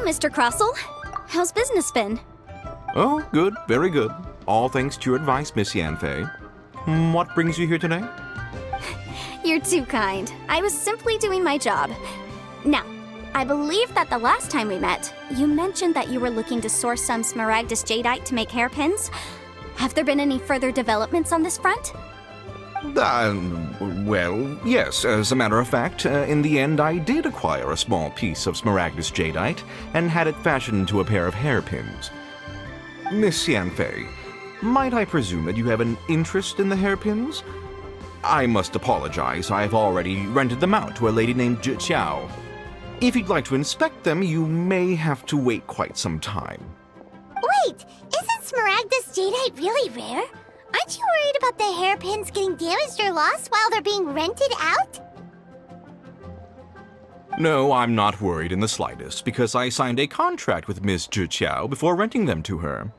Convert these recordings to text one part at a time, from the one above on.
Mr. Crossell. How's business been? Oh, good, very good. All thanks to your advice, Miss Yanfei. What brings you here today? You're too kind. I was simply doing my job. Now, I believe that the last time we met, you mentioned that you were looking to source some smaragdus jadeite to make hairpins. Have there been any further developments on this front? Well, yes. As a matter of fact, in the end, I did acquire a small piece of smaragdus jadeite and had it fashioned into a pair of hairpins. Miss Yanfei, might I presume that you have an interest in the hairpins? I must apologize. I've already rented them out to a lady named Zhi. If you'd like to inspect them, you may have to wait quite some time. Wait, isn't smaragdus jadeite really rare? Aren't you worried about the hairpins getting damaged or lost while they're being rented out? No, I'm not worried in the slightest, because I signed a contract with Miss Zhi before renting them to her.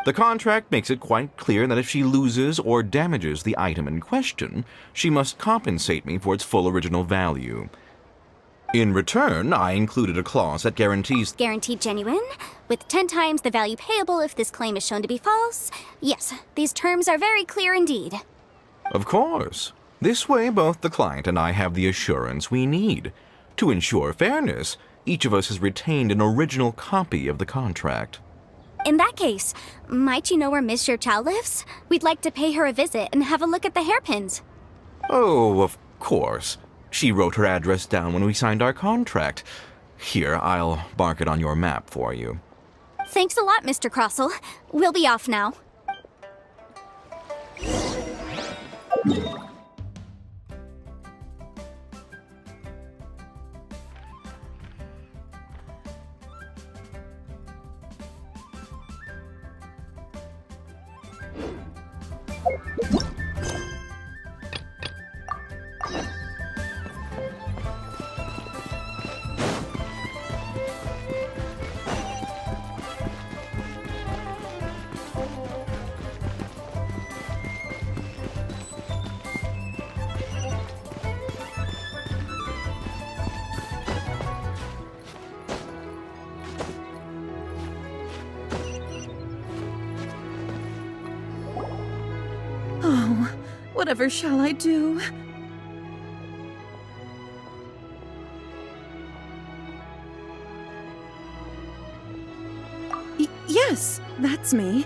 The contract makes it quite clear that if she loses or damages the item in question, she must compensate me for its full original value. In return, I included a clause that guarantees... Guaranteed genuine, with 10 times the value payable if this claim is shown to be false. Yes, these terms are very clear indeed. Of course. This way, both the client and I have the assurance we need. To ensure fairness, each of us has retained an original copy of the contract. In that case, might you know where Miss Zhi lives? We'd like to pay her a visit and have a look at the hairpins. Oh, of course. She wrote her address down when we signed our contract. Here, I'll mark it on your map for you. Thanks a lot, Mr. Crossell. We'll be off now. Oh, whatever shall I do? Yes, that's me.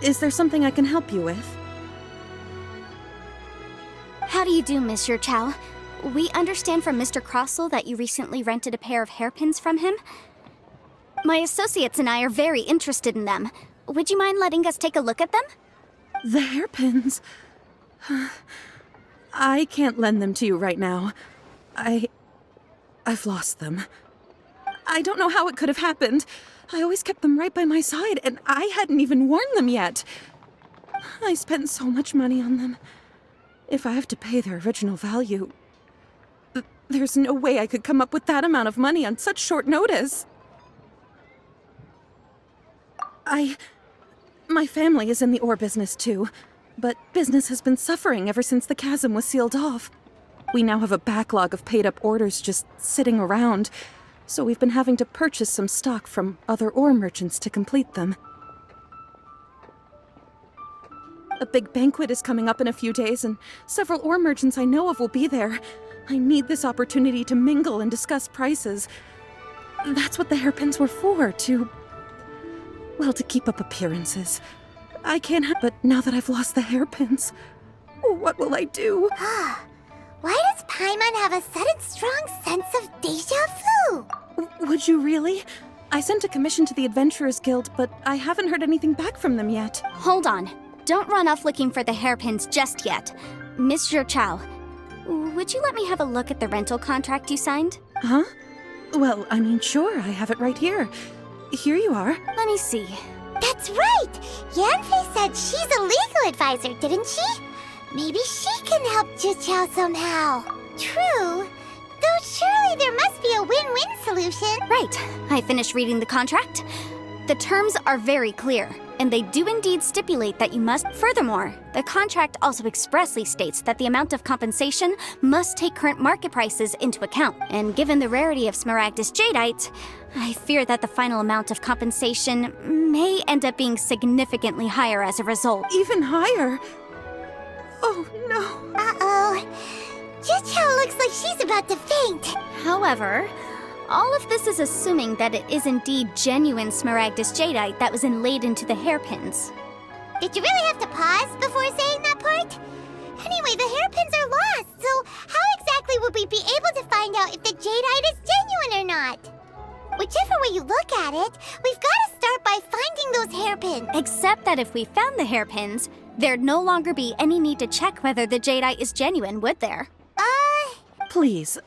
Is there something I can help you with? How do you do, Miss Zhi? We understand from Mr. Crossell that you recently rented a pair of hairpins from him. My associates and I are very interested in them. Would you mind letting us take a look at them? The hairpins. I can't lend them to you right now. I've lost them. I don't know how it could have happened. I always kept them right by my side, and I hadn't even worn them yet. I spent so much money on them. If I have to pay their original value, there's no way I could come up with that amount of money on such short notice. My family is in the ore business too, but business has been suffering ever since the chasm was sealed off. We now have a backlog of paid-up orders just sitting around, so we've been having to purchase some stock from other ore merchants to complete them. A big banquet is coming up in a few days, and several ore merchants I know of will be there. I need this opportunity to mingle and discuss prices. That's what the hairpins were for, to keep up appearances. I can't but now that I've lost the hairpins, what will I do? Why does Paimon have a sudden strong sense of deja vu? Would you really? I sent a commission to the Adventurers Guild, but I haven't heard anything back from them yet. Hold on. Don't run off looking for the hairpins just yet. Miss Zhi, would you let me have a look at the rental contract you signed? Huh? Well, I mean, sure, I have it right here. Here you are. Let me see. That's right! Yanfei said she's a legal advisor, didn't she? Maybe she can help Zhi somehow. True. Though surely there must be a win-win solution. Right. I finished reading the contract. The terms are very clear. and they do indeed stipulate that you must. Furthermore, the contract also expressly states that the amount of compensation must take current market prices into account. And given the rarity of Smaragdus Jadeite, I fear that the final amount of compensation may end up being significantly higher as a result. Even higher? Oh, no. Uh-oh. Juchao looks like she's about to faint. However, all of this is assuming that it is indeed genuine Smaragdus Jadeite that was inlaid into the hairpins. Did you really have to pause before saying that part? Anyway, the hairpins are lost, so how exactly would we be able to find out if the jadeite is genuine or not? Whichever way you look at it, we've got to start by finding those hairpins. Except that if we found the hairpins, there'd no longer be any need to check whether the jadeite is genuine, would there? Please.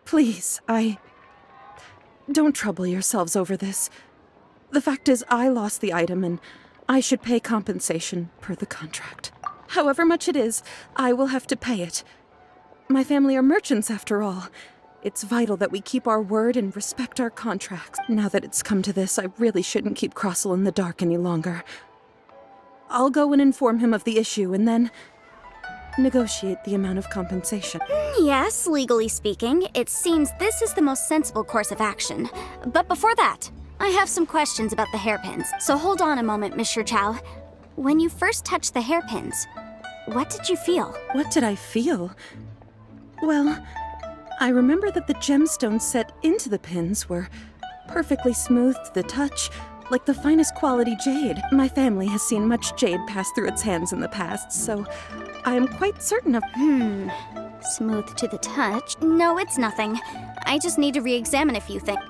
Please, Don't trouble yourselves over this. The fact is, I lost the item and I should pay compensation per the contract. However much it is, I will have to pay it. My family are merchants, after all. It's vital that we keep our word and respect our contracts. Now that it's come to this, I really shouldn't keep Crossel in the dark any longer. I'll go and inform him of the issue and then negotiate the amount of compensation. Yes, legally speaking, it seems this is the most sensible course of action. But before that, I have some questions about the hairpins. So hold on a moment, Mr. Chow. When you first touched the hairpins, what did you feel? What did I feel? Well, I remember that the gemstones set into the pins were perfectly smooth to the touch, like the finest quality jade. My family has seen much jade pass through its hands in the past, so I am quite certain of— Smooth to the touch? No, it's nothing. I just need to re-examine a few things.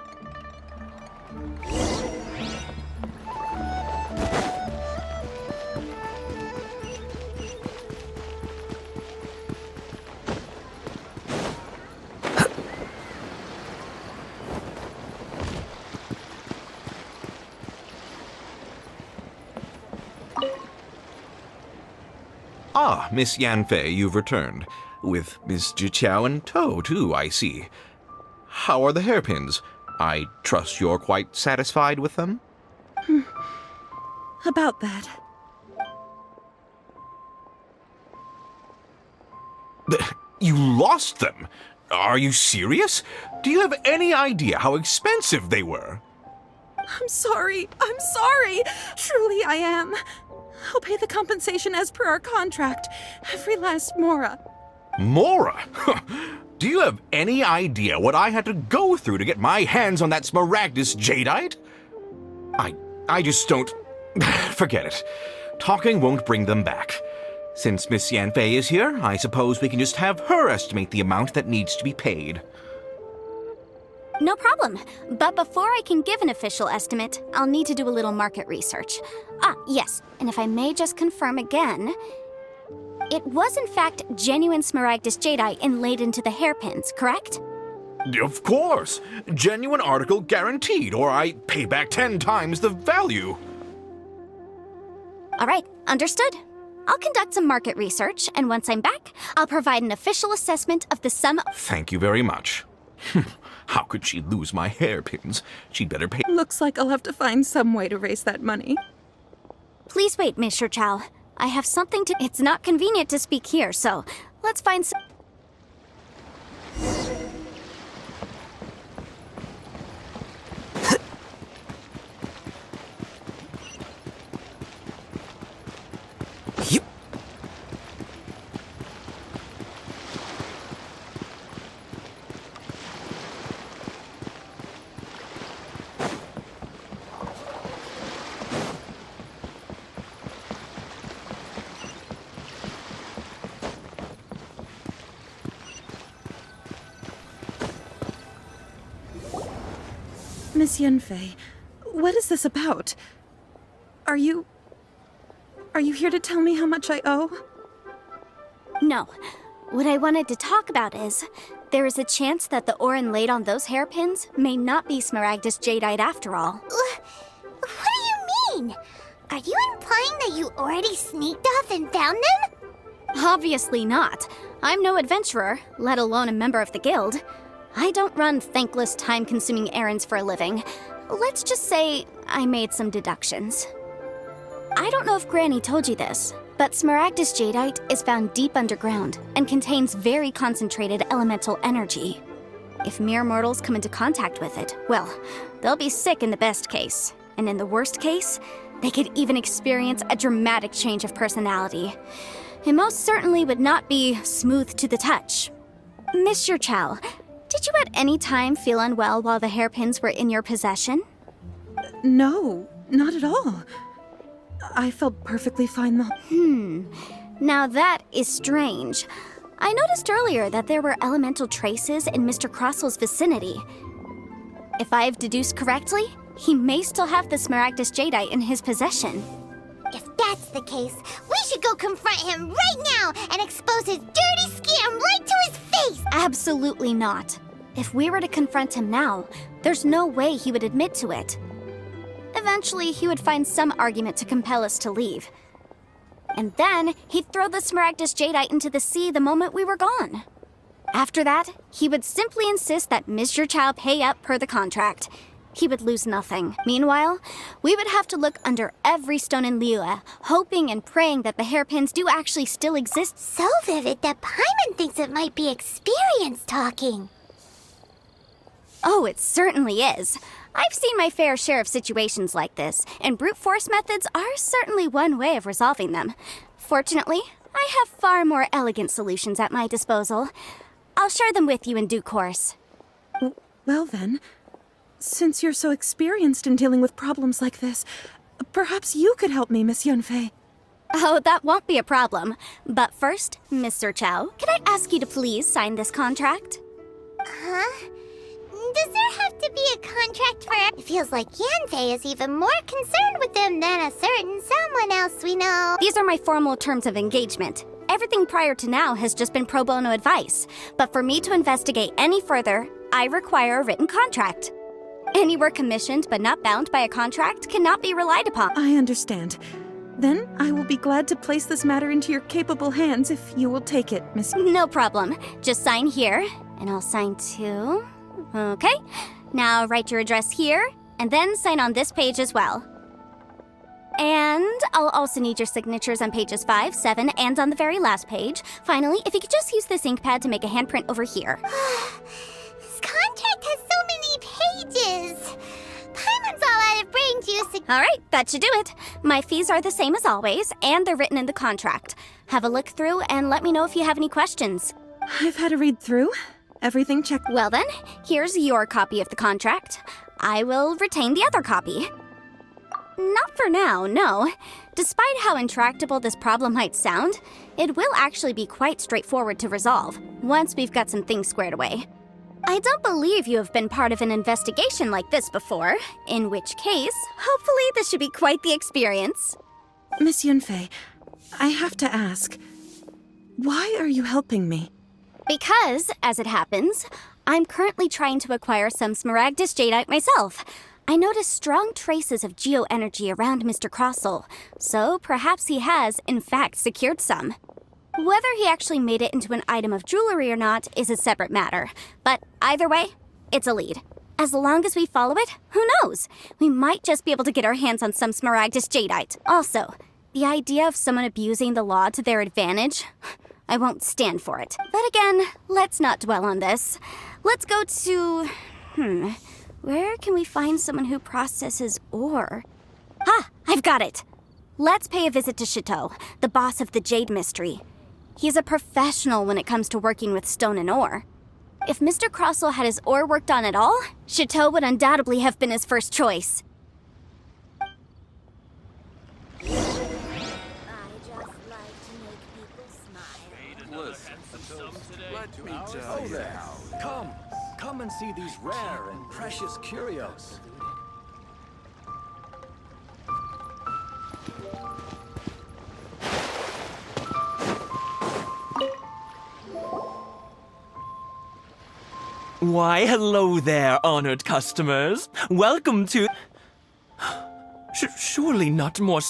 Ah, Miss Yanfei, you've returned. With Miss Jiqiao in tow, too, I see. How are the hairpins? I trust you're quite satisfied with them? About that. You lost them? Are you serious? Do you have any idea how expensive they were? I'm sorry. Truly I am. I'll pay the compensation as per our contract. Every last mora. Mora? Do you have any idea what I had to go through to get my hands on that Smaragdus Jadeite? I just don't... Forget it. Talking won't bring them back. Since Miss Yanfei is here, I suppose we can just have her estimate the amount that needs to be paid. No problem. But before I can give an official estimate, I'll need to do a little market research. Yes. And if I may just confirm again, it was in fact genuine Smaragdus Jadeite inlaid into the hairpins, correct? Of course. Genuine article guaranteed, or I pay back 10 times the value. All right, understood. I'll conduct some market research, and once I'm back, I'll provide an official assessment of the sum. Thank you very much. How could she lose my hairpins? She'd better pay. Looks like I'll have to find some way to raise that money. Please wait, Mr. Chow. I have something to— It's not convenient to speak here, so let's find some— Miss Yanfei, what is this about? Are you here to tell me how much I owe? No. What I wanted to talk about is, there is a chance that the ore inlaid on those hairpins may not be Smaragdus Jadeite after all. What do you mean? Are you implying that you already sneaked off and found them? Obviously not. I'm no adventurer, let alone a member of the guild. I don't run thankless, time-consuming errands for a living. let's just say I made some deductions. I don't know if Granny told you this, but Smaragdus Jadeite is found deep underground and contains very concentrated elemental energy. If mere mortals come into contact with it, well, they'll be sick in the best case. And in the worst case, they could even experience a dramatic change of personality. It most certainly would not be smooth to the touch. Monsieur Chow, did you at any time feel unwell while the hairpins were in your possession? No, not at all. I felt perfectly fine the— Now that is strange. I noticed earlier that there were elemental traces in Mr. Crossel's vicinity. If I've deduced correctly, he may still have the Smaragdus Jadeite in his possession. If that's the case, we should go confront him right now and expose his dirty scam right to his face! Absolutely not. If we were to confront him now, there's no way he would admit to it. Eventually, he would find some argument to compel us to leave. And then, he'd throw the Smaragdus Jadeite into the sea the moment we were gone. After that, he would simply insist that Mr. Chow pay up per the contract. He would lose nothing. Meanwhile, we would have to look under every stone in Liyue, hoping and praying that the hairpins do actually still exist. So vivid that Paimon thinks it might be experience talking. Oh, it certainly is. I've seen my fair share of situations like this, and brute force methods are certainly one way of resolving them. Fortunately, I have far more elegant solutions at my disposal. I'll share them with you in due course. Well then, since you're so experienced in dealing with problems like this, perhaps you could help me, Miss Yunfei. Oh, that won't be a problem. But first, Mr. Chow, can I ask you to please sign this contract? Huh? Does there have to be a contract for it? It feels like Yanfei is even more concerned with them than a certain someone else we know. These are my formal terms of engagement. Everything prior to now has just been pro bono advice. But for me to investigate any further, I require a written contract. Any work commissioned but not bound by a contract cannot be relied upon. I understand. Then I will be glad to place this matter into your capable hands if you will take it, Miss— No problem. Just sign here, and I'll sign too. Okay. Now write your address here, and then sign on this page as well. And I'll also need your signatures on pages 5, 7, and on the very last page. Finally, if you could just use this ink pad to make a handprint over here. This contract has so many pages. Paimon's all out of brain juice. All right, that should do it. My fees are the same as always, and they're written in the contract. Have a look through and let me know if you have any questions. I've had a read through. Everything checked. Well then, here's your copy of the contract. I will retain the other copy. Not for now, no. Despite how intractable this problem might sound, it will actually be quite straightforward to resolve, once we've got some things squared away. I don't believe you have been part of an investigation like this before, in which case, hopefully this should be quite the experience. Miss Yunfei, I have to ask, why are you helping me? Because, as it happens, I'm currently trying to acquire some Smaragdus Jadeite myself. I noticed strong traces of geo-energy around Mr. Crossel, so perhaps he has, in fact, secured some. Whether he actually made it into an item of jewelry or not is a separate matter, but either way, it's a lead. As long as we follow it, who knows? We might just be able to get our hands on some Smaragdus Jadeite. Also, the idea of someone abusing the law to their advantage, I won't stand for it. But again, let's not dwell on this. Let's go to... where can we find someone who processes ore? Ah, I've got it! Let's pay a visit to Chateau, the boss of the Jade Mystery. He's a professional when it comes to working with stone and ore. If Mr. Crossel had his ore worked on at all, Chateau would undoubtedly have been his first choice. Oh there. Come and see these rare and precious curios. Why, hello there, honored customers. Welcome to... Surely not more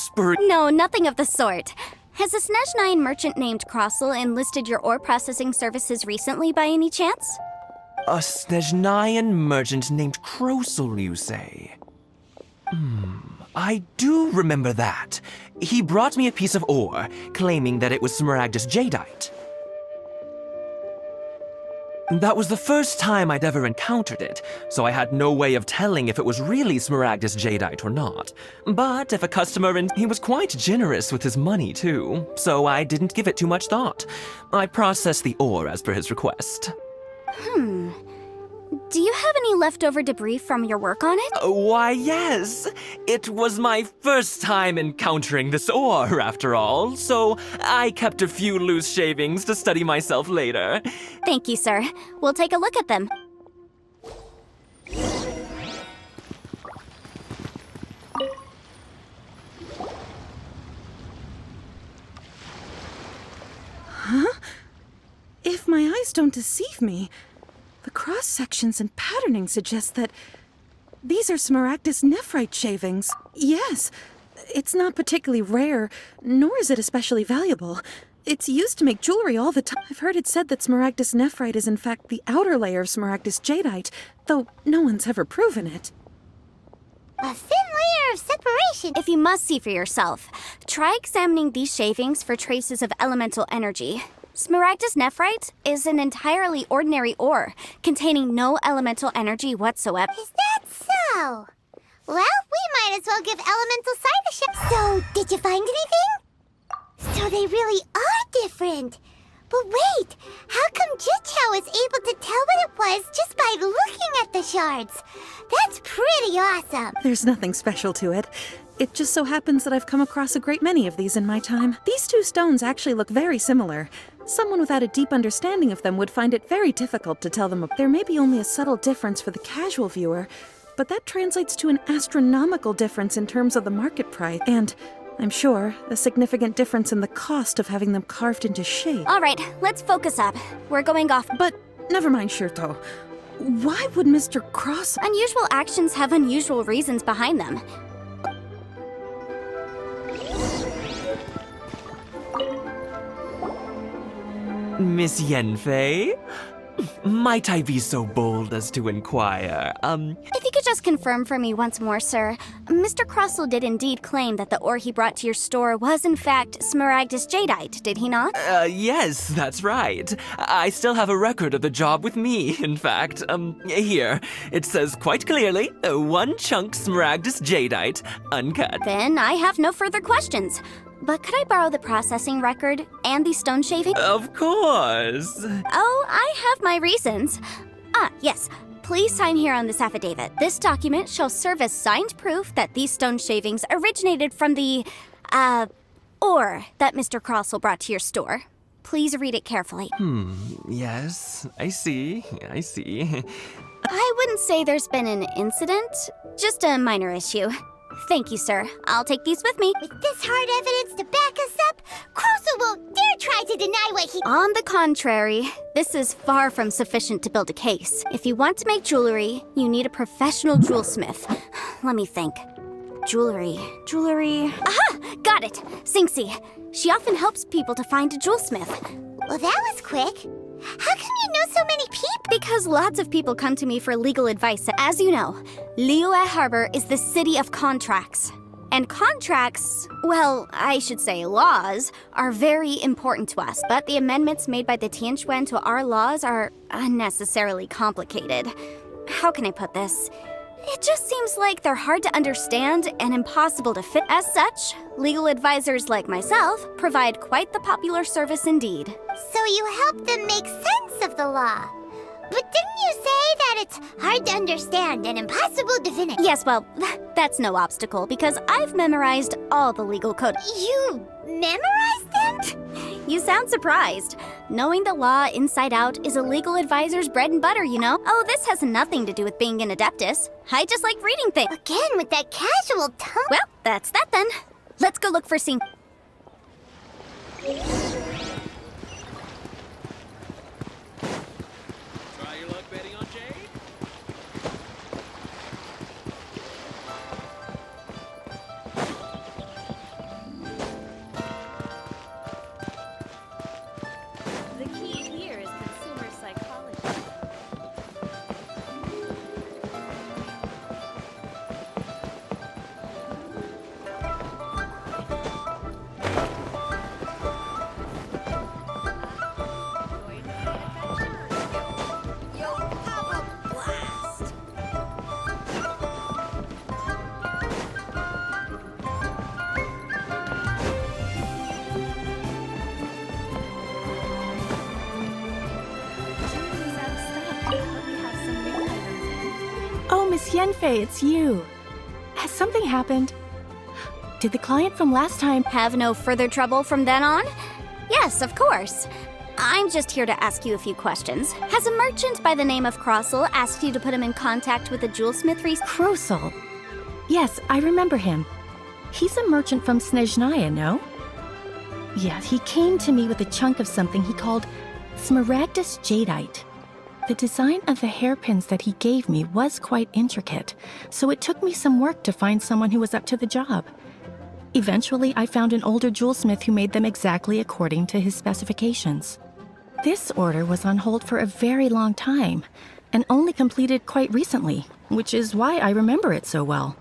No, nothing of the sort. Has a Snezhnine merchant named Crossel enlisted your ore processing services recently by any chance? A Snezhnine merchant named Crossel, you say? I do remember that. He brought me a piece of ore, claiming that it was Smaragdus jadeite. That was the first time I'd ever encountered it, so I had no way of telling if it was really Smaragdus jadeite or not. But if a customer he was quite generous with his money too, so I didn't give it too much thought. I processed the ore as per his request. Do you have any leftover debris from your work on it? Why, yes. It was my first time encountering this ore, after all, so I kept a few loose shavings to study myself later. Thank you, sir. We'll take a look at them. If my eyes don't deceive me, the cross-sections and patterning suggest that these are Smaragdus nephrite shavings. Yes, it's not particularly rare, nor is it especially valuable. It's used to make jewelry all the time. I've heard it said that Smaragdus nephrite is in fact the outer layer of Smaragdus jadeite, though no one's ever proven it. A thin layer of separation. If you must see for yourself, try examining these shavings for traces of elemental energy. Smaragdus nephrite is an entirely ordinary ore, containing no elemental energy whatsoever. Is that so? Well, we might as well give elemental side a shot. So, did you find anything? So they really are different. But wait, how come Jichao was able to tell what it was just by looking at the shards? That's pretty awesome. There's nothing special to it. It just so happens that I've come across a great many of these in my time. These two stones actually look very similar. Someone without a deep understanding of them would find it very difficult to tell them apart. There may be only a subtle difference for the casual viewer, but that translates to an astronomical difference in terms of the market price, and, I'm sure, a significant difference in the cost of having them carved into shape. All right, let's focus up. We're going off. But never mind, Shirto. Why would Mr. Cross... Unusual actions have unusual reasons behind them. Miss Yenfei? Might I be so bold as to inquire, If you could just confirm for me once more, sir. Mr. Crossell did indeed claim that the ore he brought to your store was in fact Smaragdus jadeite, did he not? Yes, that's right. I still have a record of the job with me, in fact. Here. It says quite clearly, 1 chunk Smaragdus jadeite, uncut. Then I have no further questions. But could I borrow the processing record and the stone shaving? Of course. Oh, I have my reasons. Yes. Please sign here on this affidavit. This document shall serve as signed proof that these stone shavings originated from the, ore that Mr. Crossell brought to your store. Please read it carefully. Yes, I see. I wouldn't say there's been an incident, just a minor issue. Thank you, sir. I'll take these with me. With this hard evidence to back us up, Crossell won't dare try to deny what he... On the contrary, this is far from sufficient to build a case. If you want to make jewelry, you need a professional jewelsmith. Let me think. Jewelry. Aha! Got it! Singxi. She often helps people to find a jewelsmith. Well, that was quick. How come you know so many people? Because lots of people come to me for legal advice. As you know, Liyue Harbor is the city of contracts. And contracts, well, I should say laws, are very important to us. But the amendments made by the Tianquan to our laws are unnecessarily complicated. How can I put this? It just seems like they're hard to understand and impossible to fit. As such, legal advisors like myself provide quite the popular service indeed. So you help them make sense of the law. But didn't you say that it's hard to understand and impossible to finish? Yes, well, that's no obstacle because I've memorized all the legal code. You memorized them? You sound surprised. Knowing the law inside out is a legal advisor's bread and butter, you know? Oh, this has nothing to do with being an adeptus. I just like reading things. Again, with that casual tone. Well, that's that then. Let's go look for Sing. Try your luck betting on Jade? The key here is consumer psychology. Miss Yenfei, it's you. Has something happened? Did the client from last time... Have no further trouble from then on? Yes, of course. I'm just here to ask you a few questions. Has a merchant by the name of Crossel asked you to put him in contact with a jewelsmith recently? Krosel? Yes, I remember him. He's a merchant from Snezhnaya, no? Yeah, he came to me with a chunk of something he called Smaragdus Jadeite. The design of the hairpins that he gave me was quite intricate, so it took me some work to find someone who was up to the job. Eventually, I found an older jewelsmith who made them exactly according to his specifications. This order was on hold for a very long time, and only completed quite recently, which is why I remember it so well.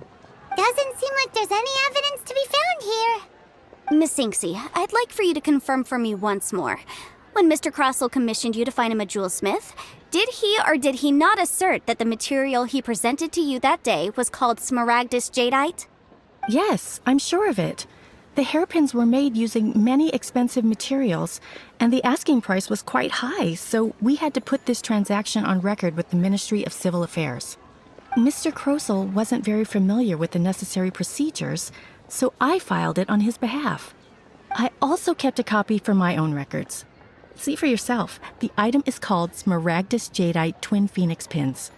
Doesn't seem like there's any evidence to be found here. Miss Inksy, I'd like for you to confirm for me once more. When Mr. Crossel commissioned you to find him a jewelsmith, did he or did he not assert that the material he presented to you that day was called Smaragdus Jadeite? Yes, I'm sure of it. The hairpins were made using many expensive materials, and the asking price was quite high, so we had to put this transaction on record with the Ministry of Civil Affairs. Mr. Krosel wasn't very familiar with the necessary procedures, so I filed it on his behalf. I also kept a copy for my own records. See for yourself, the item is called Smaragdus Jadeite Twin Phoenix Pins.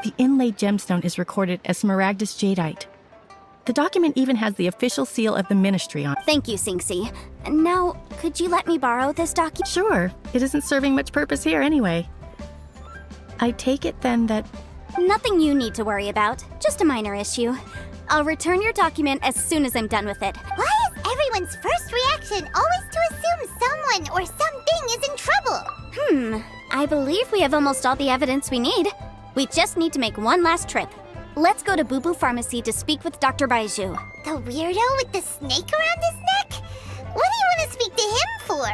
The inlaid gemstone is recorded as Smaragdus Jadeite. The document even has the official seal of the ministry on it. Thank you, Sinxi. Now, could you let me borrow this document? Sure, it isn't serving much purpose here anyway. I take it then that... Nothing you need to worry about, just a minor issue. I'll return your document as soon as I'm done with it. Why is everyone's first reaction always to assume someone or something is in trouble? I believe we have almost all the evidence we need. We just need to make one last trip. Let's go to Boo Boo Pharmacy to speak with Dr. Baiju. The weirdo with the snake around his neck? What do you want to speak to him for?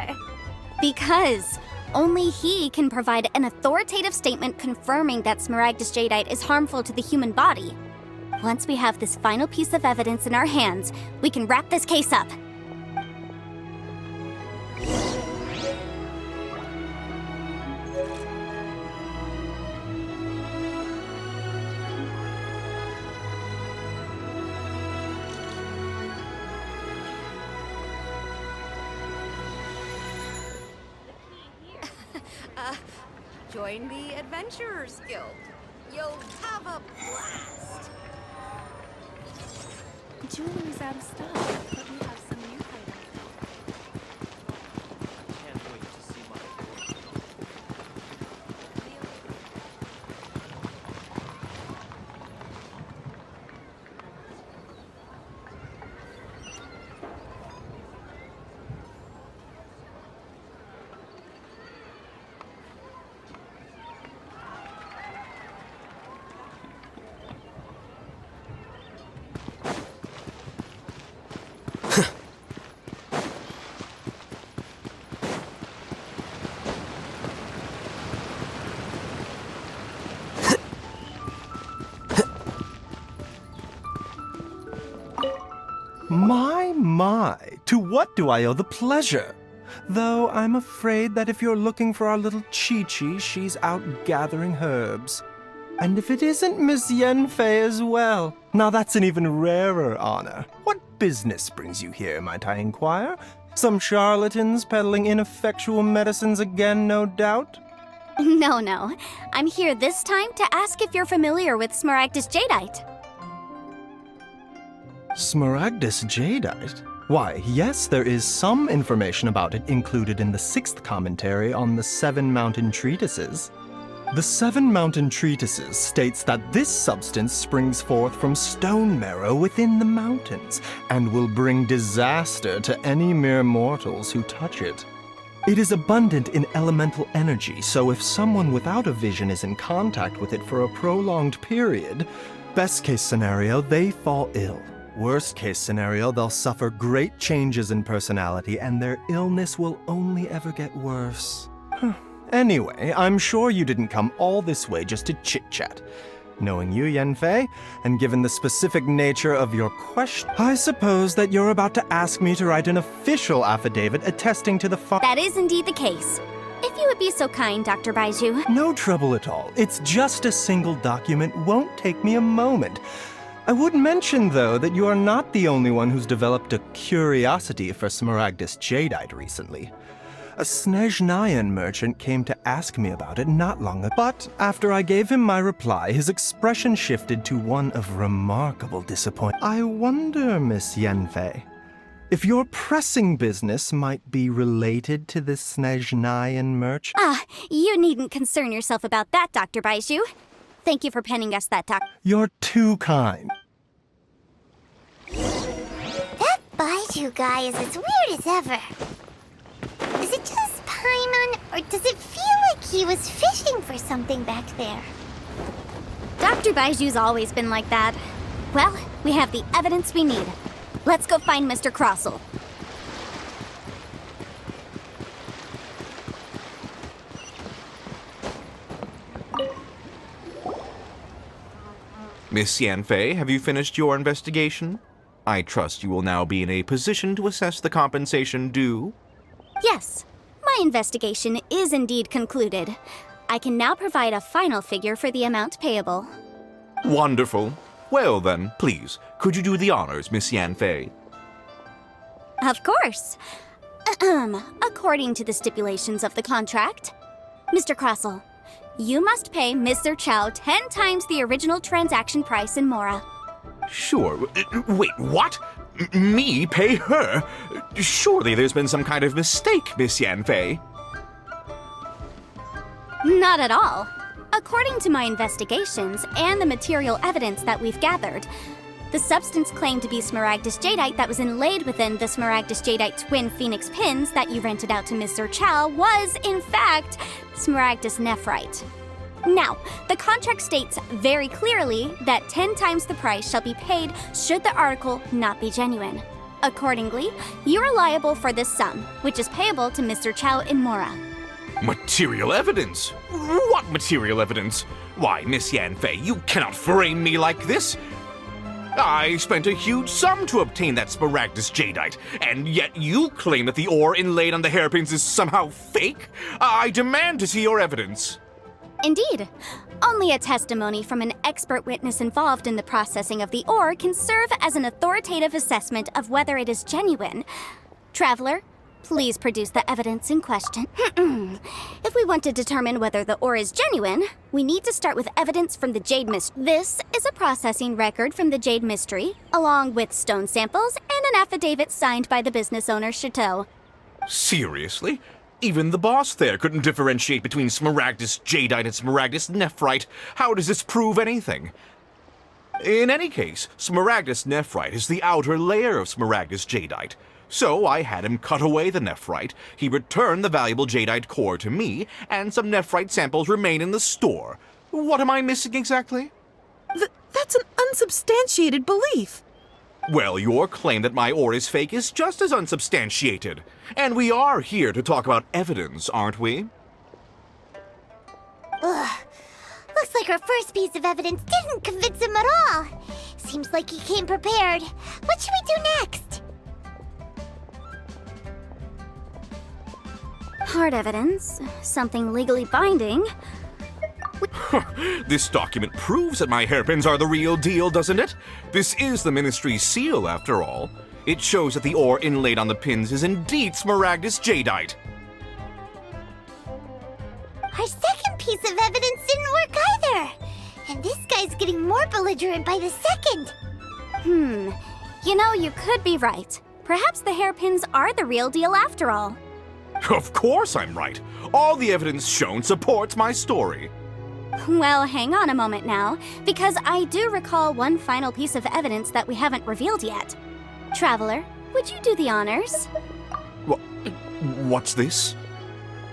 Because only he can provide an authoritative statement confirming that Smaragdus Jadeite is harmful to the human body. Once we have this final piece of evidence in our hands, we can wrap this case up. Join the Adventurers Guild. You'll have a blast. Jewelry's out of stock, but we have some new items. Can't wait to see my My, to what do I owe the pleasure? Though I'm afraid that if you're looking for our little Chi-Chi, she's out gathering herbs. And if it isn't Miss Yenfei as well, now that's an even rarer honor. What business brings you here, might I inquire? Some charlatans peddling ineffectual medicines again, no doubt? No. I'm here this time to ask if you're familiar with Smaragdus Jadeite. Smaragdus Jadeite? Why, yes, there is some information about it included in the 6th commentary on the 7 Mountain Treatises. The 7 Mountain Treatises states that this substance springs forth from stone marrow within the mountains, and will bring disaster to any mere mortals who touch it. It is abundant in elemental energy, so if someone without a vision is in contact with it for a prolonged period, best case scenario, they fall ill. Worst case scenario, they'll suffer great changes in personality and their illness will only ever get worse. Anyway, I'm sure you didn't come all this way just to chit-chat. Knowing you, Yenfei, and given the specific nature of your question, I suppose that you're about to ask me to write an official affidavit attesting to the That is indeed the case. If you would be so kind, Dr. Baiju. No trouble at all. It's just a single document. Won't take me a moment. I would mention, though, that you are not the only one who's developed a curiosity for Smaragdus jadeite recently. A Snezhnayan merchant came to ask me about it not long ago, but after I gave him my reply, his expression shifted to one of remarkable disappointment. I wonder, Miss Yanfei, if your pressing business might be related to this Snezhnayan merchant? You needn't concern yourself about that, Dr. Baiju. Thank you for penning us that, Doc. You're too kind. That Baiju guy is as weird as ever. Is it just Paimon, or does it feel like he was fishing for something back there? Dr. Baiju's always been like that. Well, we have the evidence we need. Let's go find Mr. Crossell. Miss Yanfei, have you finished your investigation? I trust you will now be in a position to assess the compensation due. Yes, my investigation is indeed concluded. I can now provide a final figure for the amount payable. Wonderful. Well then, please, could you do the honors, Miss Yanfei? Of course. According to the stipulations of the contract, Mr. Crossell, you must pay Ms. Zerchow 10 times the original transaction price in Mora. Sure. Wait, what? Me pay her? Surely there's been some kind of mistake, Miss Yanfei. Not at all. According to my investigations and the material evidence that we've gathered, the substance claimed to be Smaragdus jadeite that was inlaid within the Smaragdus jadeite twin phoenix pins that you rented out to Ms. Zerchow was, in fact, Smaragdus nephrite. Now, the contract states very clearly that 10 times the price shall be paid should the article not be genuine. Accordingly, you are liable for this sum, which is payable to Ms. Zerchow in Mora. Material evidence? What material evidence? Why, Miss Yanfei, you cannot frame me like this. I spent a huge sum to obtain that Smaragdus jadeite, and yet you claim that the ore inlaid on the hairpins is somehow fake? I demand to see your evidence. Indeed. Only a testimony from an expert witness involved in the processing of the ore can serve as an authoritative assessment of whether it is genuine. Traveler, please produce the evidence in question. If we want to determine whether the ore is genuine, we need to start with evidence from the Jade Mystery. This is a processing record from the Jade Mystery, along with stone samples and an affidavit signed by the business owner, Chateau. Seriously? Even the boss there couldn't differentiate between Smaragdus jadeite and Smaragdus nephrite. How does this prove anything? In any case, Smaragdus nephrite is the outer layer of Smaragdus jadeite. So I had him cut away the nephrite, he returned the valuable jadeite core to me, and some nephrite samples remain in the store. What am I missing exactly? That's an unsubstantiated belief. Well, your claim that my ore is fake is just as unsubstantiated. And we are here to talk about evidence, aren't we? Ugh. Looks like our first piece of evidence didn't convince him at all. Seems like he came prepared. What should we do next? Hard evidence, something legally binding. This document proves that my hairpins are the real deal, doesn't it? This is the Ministry's seal, after all. It shows that the ore inlaid on the pins is indeed Smaragdus jadeite. Our second piece of evidence didn't work either. And this guy's getting more belligerent by the second. You know, you could be right. Perhaps the hairpins are the real deal after all. Of course I'm right. All the evidence shown supports my story. Well, hang on a moment now, because I do recall one final piece of evidence that we haven't revealed yet. Traveler, would you do the honors? What's this?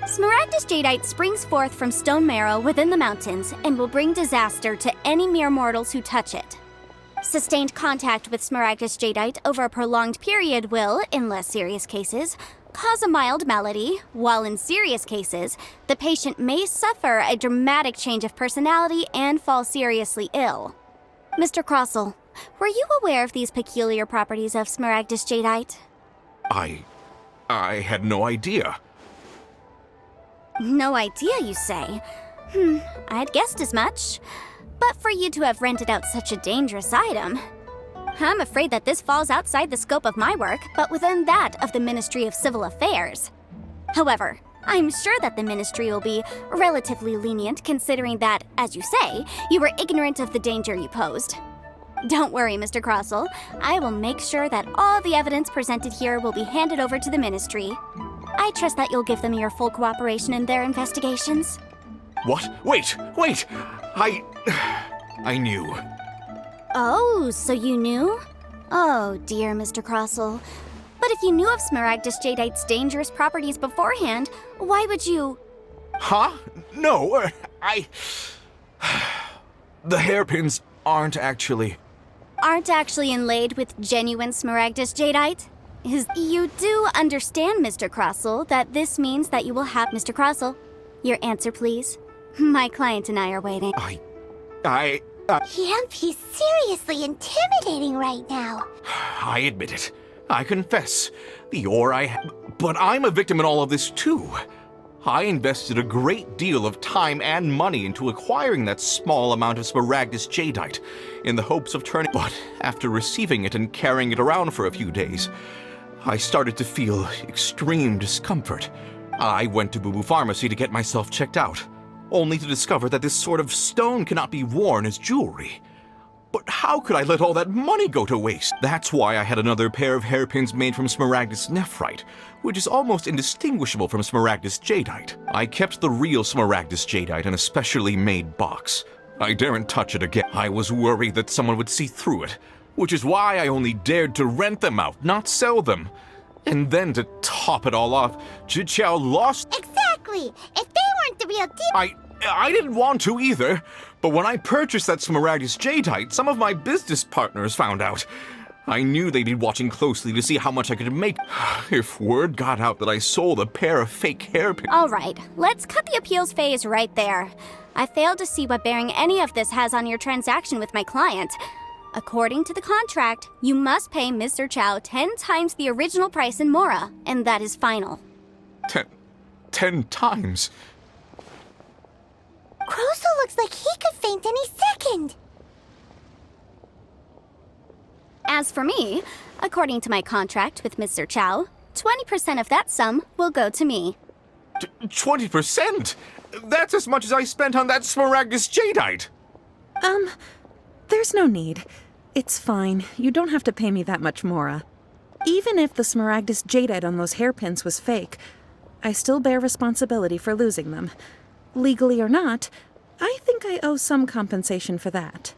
Smaragdus jadeite springs forth from stone marrow within the mountains and will bring disaster to any mere mortals who touch it. Sustained contact with Smaragdus jadeite over a prolonged period will, in less serious cases, cause a mild malady, while in serious cases, the patient may suffer a dramatic change of personality and fall seriously ill. Mr. Crossell, were you aware of these peculiar properties of Smaragdus jadeite? I had no idea. No idea, you say? I'd guessed as much. But for you to have rented out such a dangerous item, I'm afraid that this falls outside the scope of my work, but within that of the Ministry of Civil Affairs. However, I'm sure that the Ministry will be relatively lenient considering that, as you say, you were ignorant of the danger you posed. Don't worry, Mr. Crossell. I will make sure that all the evidence presented here will be handed over to the Ministry. I trust that you'll give them your full cooperation in their investigations. What? Wait! I knew. Oh, so you knew? Oh, dear, Mr. Crossell. But if you knew of Smaragdus Jadeite's dangerous properties beforehand, why would you... Huh? No, The hairpins aren't actually inlaid with genuine Smaragdus Jadeite? You do understand, Mr. Crossell, that this means that you will have... Mr. Crossell, your answer, please. My client and I are waiting. Yamp, he's seriously intimidating right now. I admit it. I confess. The ore But I'm a victim in all of this, too. I invested a great deal of time and money into acquiring that small amount of Smaragdus Jadeite, in the hopes of turning... But after receiving it and carrying it around for a few days, I started to feel extreme discomfort. I went to Boo Boo Pharmacy to get myself checked out, only to discover that this sort of stone cannot be worn as jewelry. But how could I let all that money go to waste? That's why I had another pair of hairpins made from Smaragdus Nephrite, which is almost indistinguishable from Smaragdus Jadeite. I kept the real Smaragdus Jadeite in a specially made box. I daren't touch it again. I was worried that someone would see through it, which is why I only dared to rent them out, not sell them. And then to top it all off, Jiqiao lost... Exactly! If they weren't the real deal... I didn't want to either, but when I purchased that Smaragdus Jadeite, some of my business partners found out. I knew they'd be watching closely to see how much I could make. If word got out that I sold a pair of fake hairpins... All right, let's cut the appeals phase right there. I failed to see what bearing any of this has on your transaction with my client. According to the contract, you must pay Mr. Chow 10 times the original price in Mora, and that is final. 10 times? Crossell looks like he could faint any second. As for me, according to my contract with Mr. Chow, 20% of that sum will go to me. 20%? That's as much as I spent on that Smaragdus Jadeite! There's no need. It's fine. You don't have to pay me that much, Mora. Even if the Smaragdus Jadeite on those hairpins was fake, I still bear responsibility for losing them. Legally or not, I think I owe some compensation for that.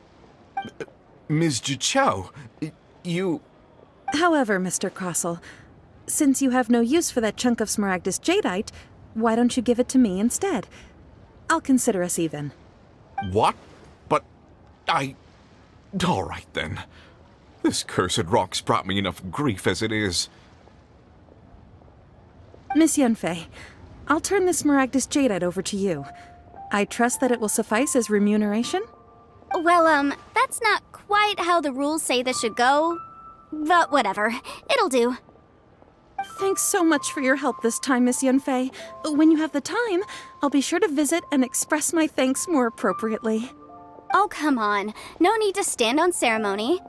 Ms. Jiqiao, you... However, Mr. Crossell, since you have no use for that chunk of Smaragdus Jadeite, why don't you give it to me instead? I'll consider us even. What? But all right then. This cursed rock's brought me enough grief as it is. Miss Yanfei, I'll turn the Smaragdus Jadeite over to you. I trust that it will suffice as remuneration? Well, that's not quite how the rules say this should go. But whatever, it'll do. Thanks so much for your help this time, Miss Yanfei. When you have the time, I'll be sure to visit and express my thanks more appropriately. Oh, come on. No need to stand on ceremony.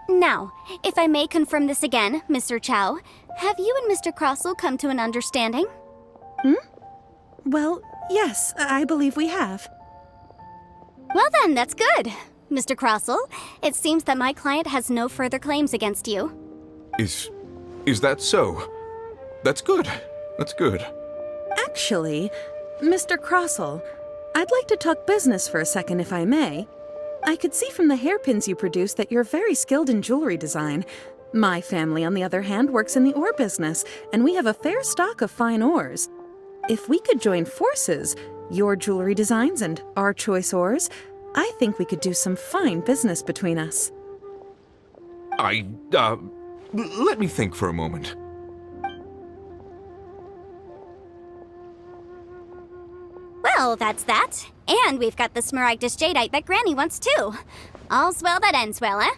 Now, if I may confirm this again, Mr. Chow, have you and Mr. Crossell come to an understanding? Well, yes, I believe we have. Well then, that's good. Mr. Crossell, it seems that my client has no further claims against you. Is that so? That's good. That's good. Actually, Mr. Crossell, I'd like to talk business for a second if I may. I could see from the hairpins you produce that you're very skilled in jewelry design. My family, on the other hand, works in the ore business, and we have a fair stock of fine ores. If we could join forces, your jewelry designs and our choice ores, I think we could do some fine business between us. Let me think for a moment. Well, that's that. And we've got the Smaragdus Jadeite that Granny wants too. All's well that ends well, eh?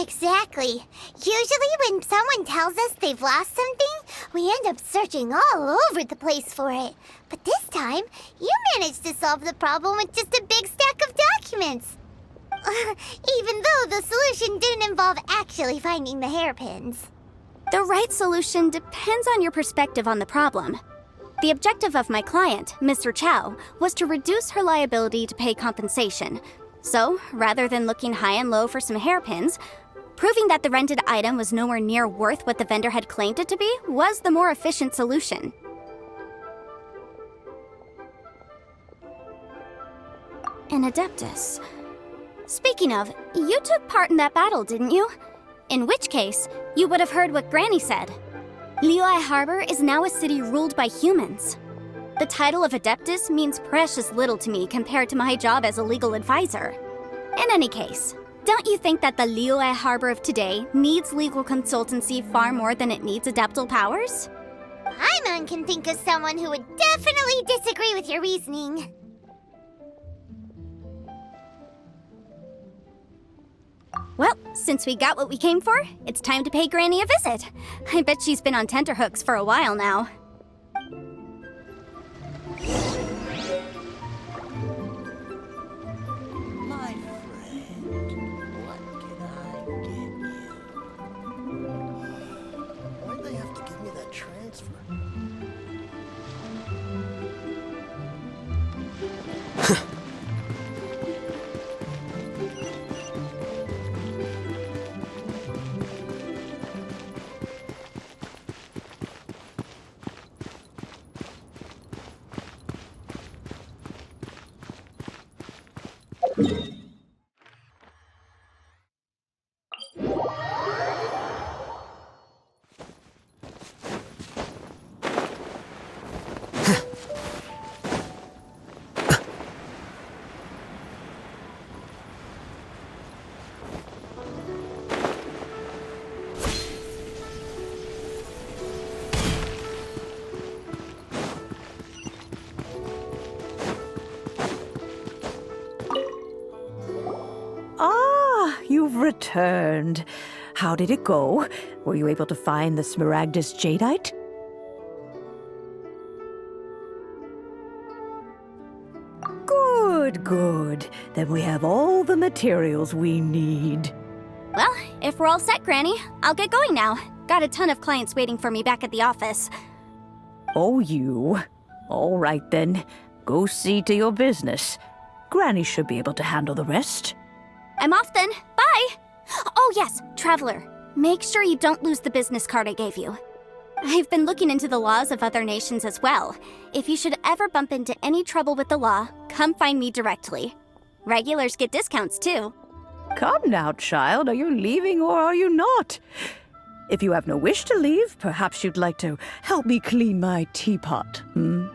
Exactly. Usually when someone tells us they've lost something, we end up searching all over the place for it. But this time, you managed to solve the problem with just a big stack of documents. Even though the solution didn't involve actually finding the hairpins. The right solution depends on your perspective on the problem. The objective of my client, Mr. Chow, was to reduce her liability to pay compensation. So, rather than looking high and low for some hairpins, proving that the rented item was nowhere near worth what the vendor had claimed it to be was the more efficient solution. An Adeptus. Speaking of, you took part in that battle, didn't you? In which case, you would have heard what Granny said. Liyue Harbor is now a city ruled by humans. The title of Adeptus means precious little to me compared to my job as a legal advisor. In any case, don't you think that the Liyue Harbor of today needs legal consultancy far more than it needs adeptal powers? Paimon can think of someone who would definitely disagree with your reasoning. Well, since we got what we came for, it's time to pay Granny a visit. I bet she's been on tenterhooks for a while now. My friend, what can I get you? Why'd they have to give me that transfer? You've returned. How did it go? Were you able to find the Smaragdus Jadeite? Good, good. Then we have all the materials we need. Well, if we're all set, Granny, I'll get going now. Got a ton of clients waiting for me back at the office. Oh, you. All right then. Go see to your business. Granny should be able to handle the rest. I'm off then. Bye! Oh yes, Traveler. Make sure you don't lose the business card I gave you. I've been looking into the laws of other nations as well. If you should ever bump into any trouble with the law, come find me directly. Regulars get discounts too. Come now, child. Are you leaving or are you not? If you have no wish to leave, perhaps you'd like to help me clean my teapot, hmm?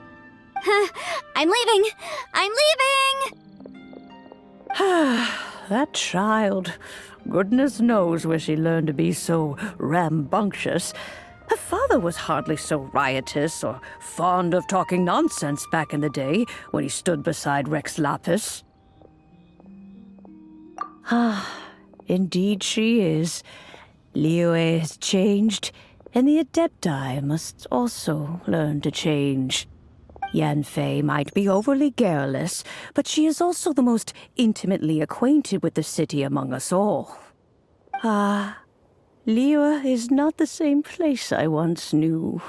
I'm leaving! I'm leaving! That child. Goodness knows where she learned to be so rambunctious. Her father was hardly so riotous or fond of talking nonsense back in the day when he stood beside Rex Lapis. Indeed she is. Liyue has changed, and the Adepti must also learn to change. Yanfei might be overly garrulous, but she is also the most intimately acquainted with the city among us all. Liyue is not the same place I once knew.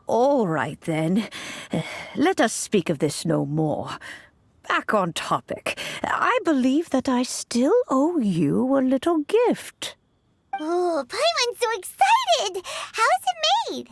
All right, then. Let us speak of this no more. Back on topic. I believe that I still owe you a little gift. Oh, Paimon's so excited! How is it made?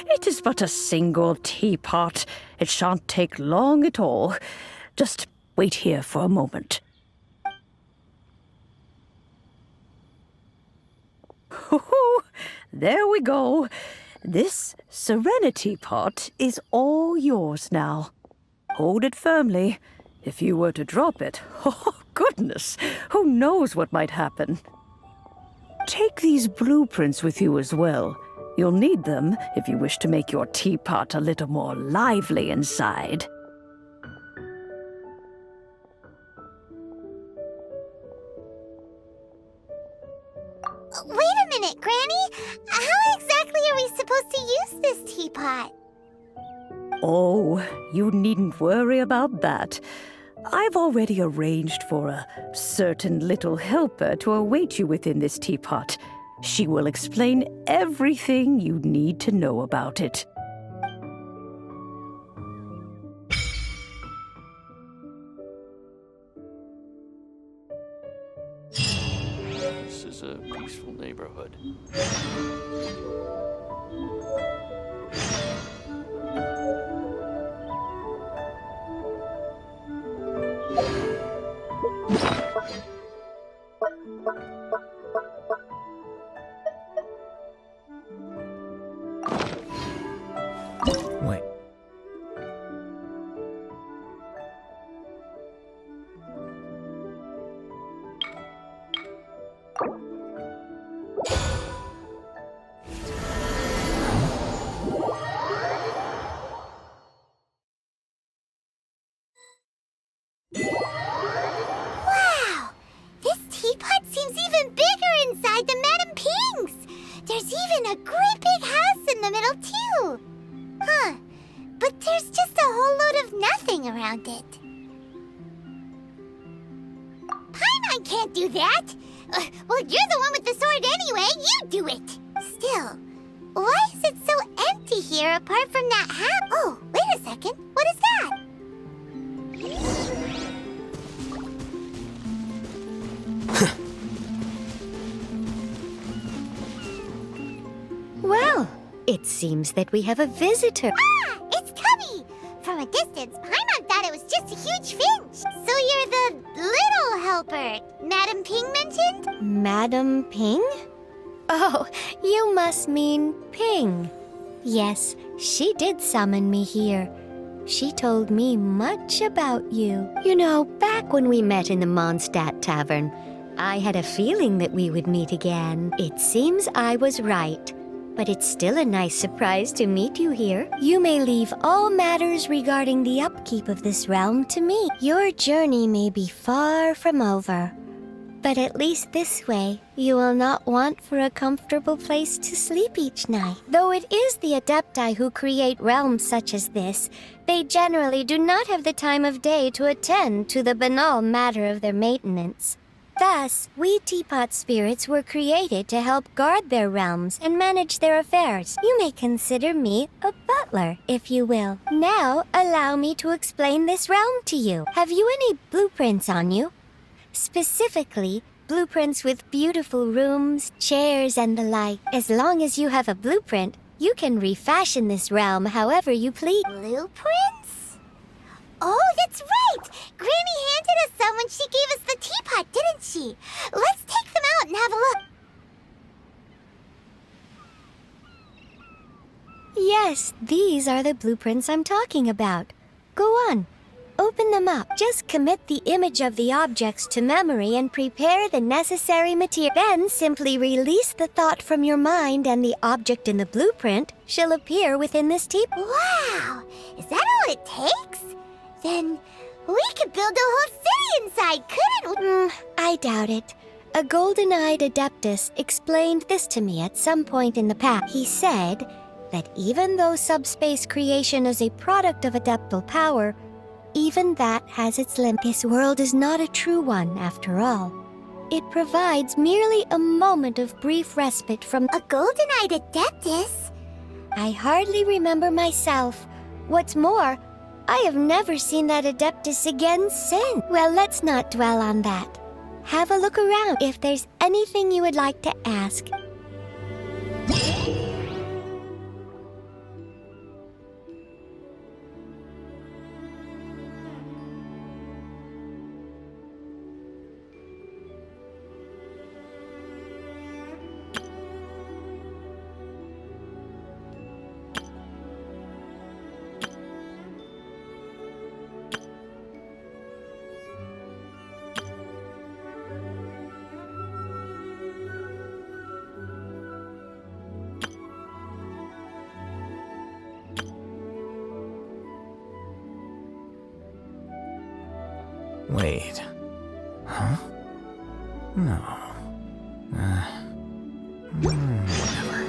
It is but a single teapot. It shan't take long at all. Just wait here for a moment. There we go. This Serenity pot is all yours now. Hold it firmly. If you were to drop it, oh goodness, who knows what might happen. Take these blueprints with you as well. You'll need them if you wish to make your teapot a little more lively inside. Wait a minute, Granny! How exactly are we supposed to use this teapot? Oh, you needn't worry about that. I've already arranged for a certain little helper to await you within this teapot. She will explain everything you need to know about it. This is a peaceful neighborhood. Wait. Wow! This teapot seems even bigger inside than Madame Ping's! There's even a great big house in the middle, too! Huh. But there's just a whole load of nothing around it. Paimon can't do that! Well, you're the one with the sword anyway! You do it! Still, why is it so empty here apart from that house? Oh, wait a second. What is that? Well, it seems that we have a visitor. Ah! It's Tubby! From a distance, Paimon thought it was just a huge finch. So you're the little helper Madame Ping mentioned? Madam Ping? Oh, you must mean Ping. Yes, she did summon me here. She told me much about you. You know, back when we met in the Mondstadt Tavern, I had a feeling that we would meet again. It seems I was right. But it's still a nice surprise to meet you here. You may leave all matters regarding the upkeep of this realm to me. Your journey may be far from over, but at least this way, you will not want for a comfortable place to sleep each night. Though it is the Adepti who create realms such as this, they generally do not have the time of day to attend to the banal matter of their maintenance. Thus, we teapot spirits were created to help guard their realms and manage their affairs. You may consider me a butler, if you will. Now, allow me to explain this realm to you. Have you any blueprints on you? Specifically, blueprints with beautiful rooms, chairs, and the like. As long as you have a blueprint, you can refashion this realm however you please. Blueprints? Oh, that's right! Granny handed us some when she gave us the teapot, didn't she? Let's take them out and have a look. Yes, these are the blueprints I'm talking about. Go on. Open them up. Just commit the image of the objects to memory and prepare the necessary material. Then simply release the thought from your mind and the object in the blueprint shall appear within this teapot. Wow! Is that all it takes? Then we could build a whole city inside, couldn't we? I doubt it. A golden-eyed adeptus explained this to me at some point in the past. He said that even though subspace creation is a product of adeptal power, even that has its limit. This world is not a true one, after all. It provides merely a moment of brief respite from a golden-eyed adeptus? I hardly remember myself. What's more, I have never seen that adeptus again since. Well, let's not dwell on that. Have a look around if there's anything you would like to ask. Wait. Huh? No. Whatever.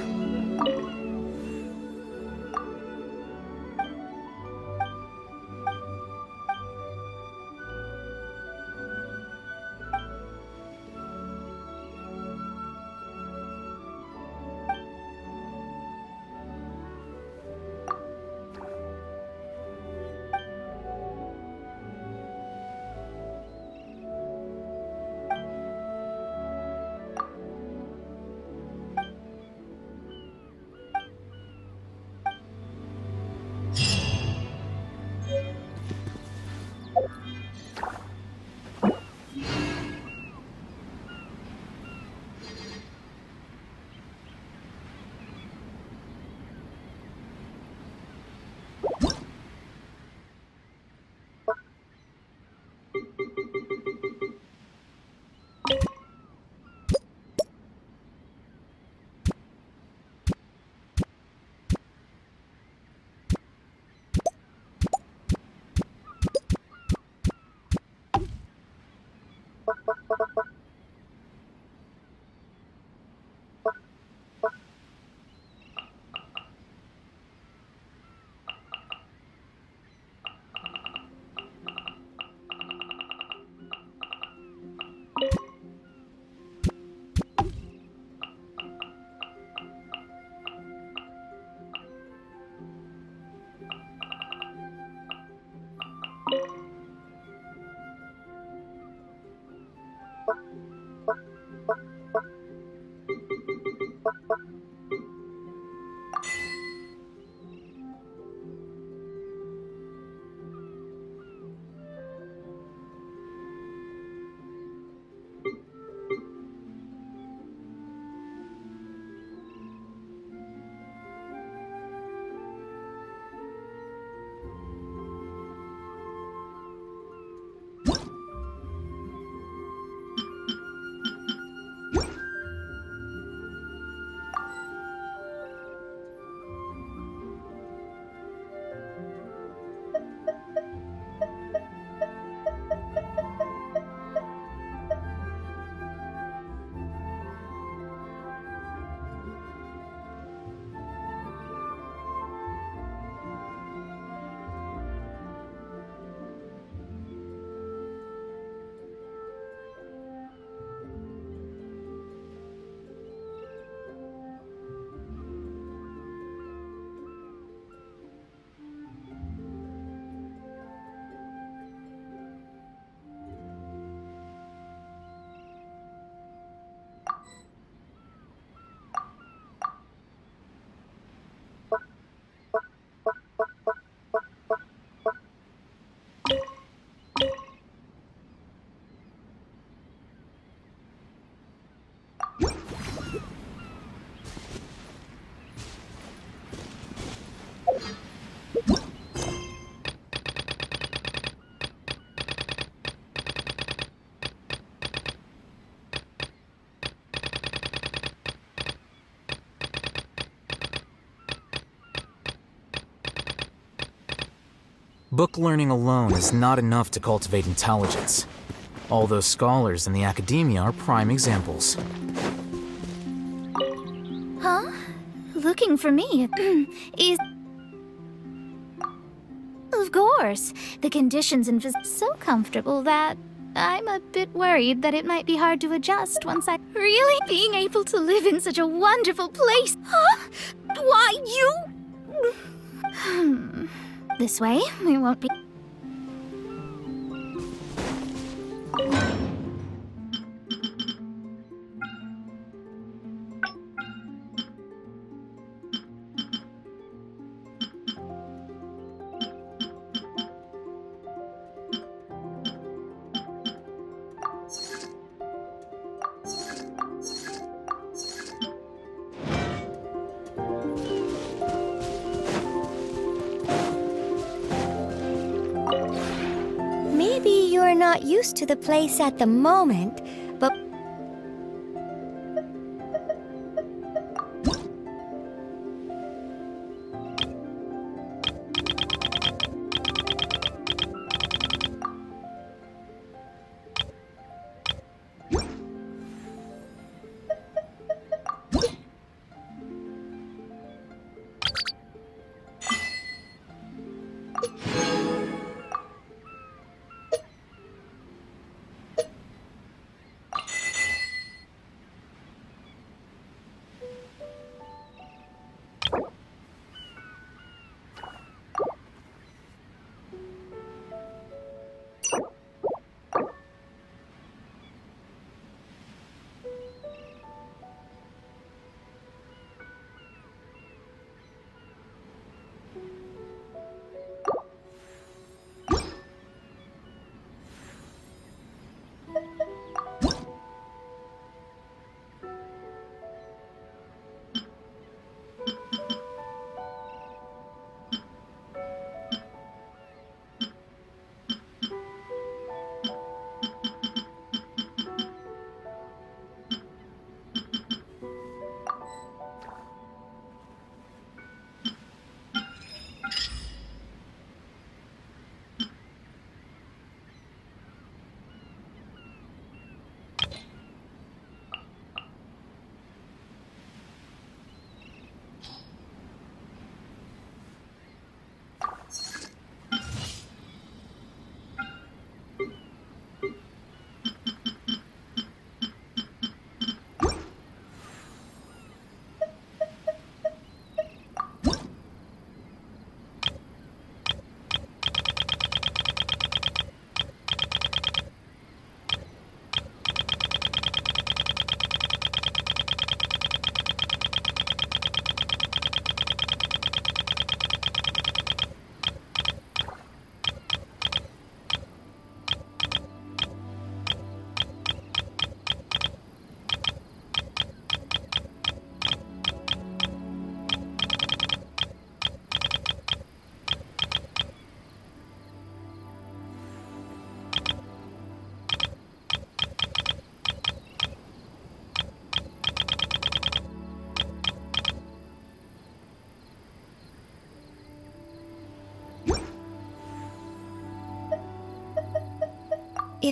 Book learning alone is not enough to cultivate intelligence. All those scholars in the academia are prime examples. Huh? Looking for me is... Of course. The conditions in so comfortable that I'm a bit worried that it might be hard to adjust once I... Really? Being able to live in such a wonderful place? Huh? Why, you... This way, we won't be... Maybe you're not used to the place at the moment, but...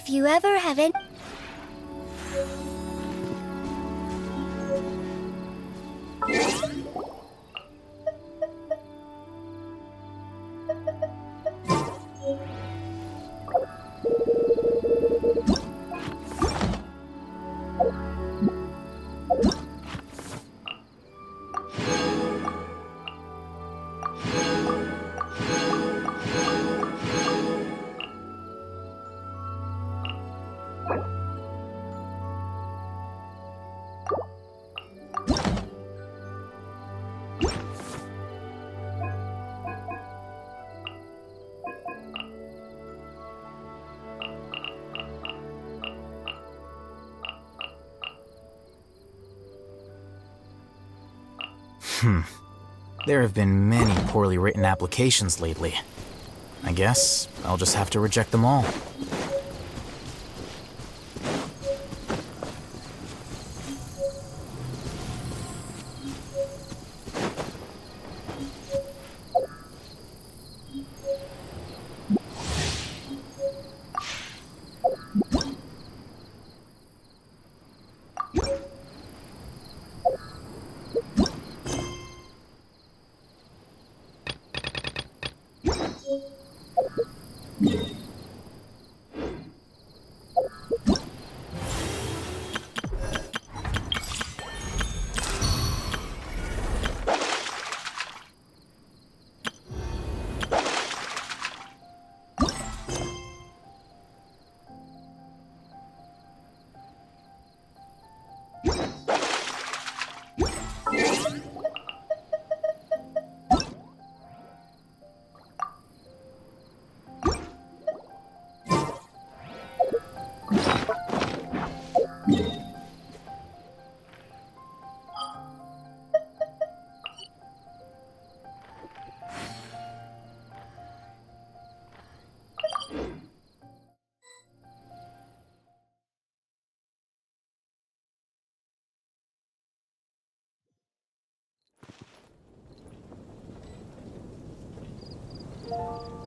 If you ever have any... There have been many poorly written applications lately. I guess I'll just have to reject them all.